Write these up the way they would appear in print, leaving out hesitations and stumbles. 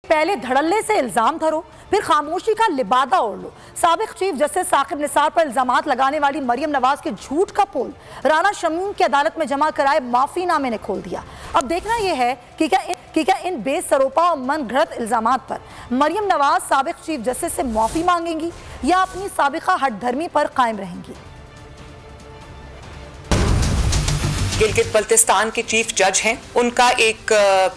पहले धड़ल्ले से इल्जाम धरो, फिर खामोशी का लिबादा ओढ़ लो। साबिक चीफ जस्टिस साकिब निसार पर इल्जामात लगाने वाली मरियम नवाज के झूठ का पोल राना शमीम की अदालत में जमा कराए माफीनामे ने खोल दिया। अब देखना यह है कि क्या इन बेसरोपा और मन घड़त इल्जामात पर मरियम नवाज साबिक चीफ जस्टिस से माफी मांगेंगी या अपनी साबिका हठधर्मी पर कायम रहेंगी। गिलगित बल्तिस्तान के चीफ जज हैं, उनका एक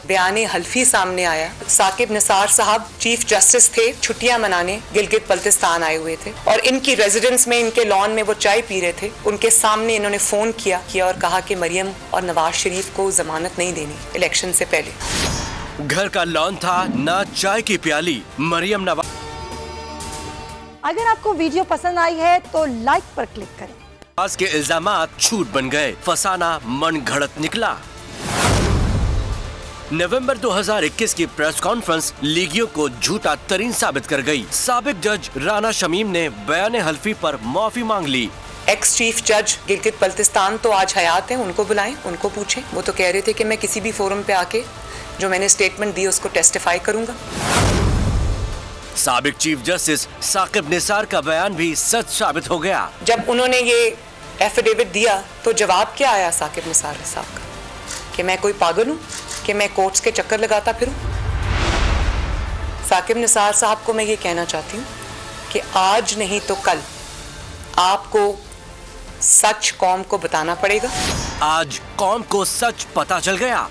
बयान हल्फी सामने आया। साकिब निसार साहब चीफ जस्टिस थे, छुट्टियां मनाने गिलगित बल्तिस्तान आए हुए थे और इनकी रेजिडेंस में, इनके लॉन में वो चाय पी रहे थे। उनके सामने इन्होंने फोन किया और कहा कि मरियम और नवाज शरीफ को जमानत नहीं देनी इलेक्शन से पहले। घर का लॉन था, ना चाय की प्याली। मरियम नवाज। अगर आपको वीडियो पसंद आई है तो लाइक पर क्लिक करें। आज के इल्जामात झूठ बन गए, फसाना मन घड़त निकला। नवंबर 2021 की प्रेस कॉन्फ्रेंस लीगियों को झूठा तरीन साबित कर गई। साबिक जज राना शमीम ने बयान हल्फी पर माफी मांग ली। एक्स चीफ जज गिलगित बल्तिस्तान तो आज हयात हैं, उनको बुलाएं, उनको पूछें। वो तो कह रहे थे कि मैं किसी भी फोरम पे आके जो मैंने स्टेटमेंट दी उसको टेस्टिफाई करूंगा। साबिक चीफ जस्टिस साकिब निसार का बयान भी सच साबित हो गया। जब उन्होंने ये एफिडेविट दिया तो जवाब क्या आया साकिब निसार साहब का कि मैं कोई पागल हूं कि मैं कोर्ट्स के चक्कर लगाता फिरूं। साकिब निसार साहब को मैं ये कहना चाहती हूं कि आज नहीं तो कल आपको सच कौम को बताना पड़ेगा। आज कौम को सच पता चल गया।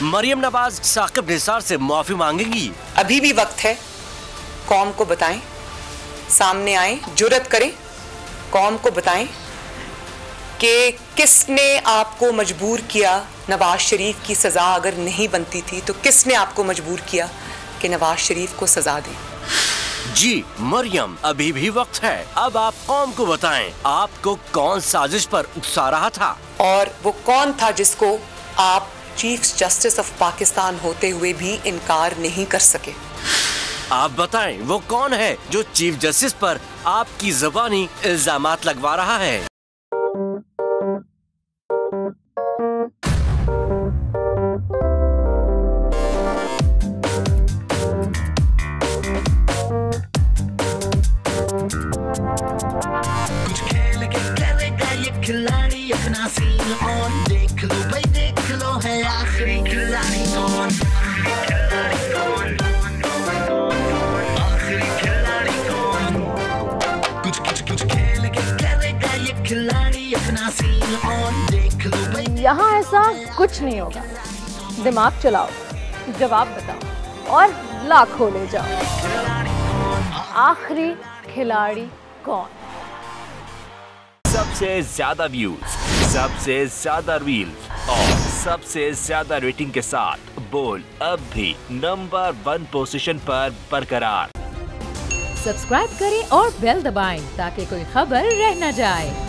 मरियम नवाज साकिब निसार से माफी मांगेगी। अभी भी वक्त है, कौम को बताएं, सामने आए, जुर्रत करें, कौम को बताएं कि किसने आपको मजबूर किया। नवाज शरीफ की सजा अगर नहीं बनती थी तो किसने आपको मजबूर किया कि नवाज शरीफ को सजा दे। जी मरियम, अभी भी वक्त है। अब आप कौम को बताएं, आपको कौन साजिश पर उकसा रहा था और वो कौन था जिसको आप चीफ जस्टिस ऑफ पाकिस्तान होते हुए भी इनकार नहीं कर सके। आप बताएं वो कौन है जो चीफ जस्टिस पर आपकी ज़बानी इल्जामात लगवा रहा है। कुछ खेल के करेगा ये खिलाड़ी अपना सीन ऑन। देख लो भाई देख लो, है आखिरी खिलाड़ी कौन। यहाँ ऐसा कुछ नहीं होगा। दिमाग चलाओ, जवाब बताओ और लाखों ले जाओ। आखिरी खिलाड़ी कौन। सबसे ज्यादा व्यूज, सबसे ज्यादा रील्स और सबसे ज्यादा रेटिंग के साथ बोल अब भी नंबर 1 पोजीशन पर बरकरार। सब्सक्राइब करें और बेल दबाएं ताकि कोई खबर रह न जाए।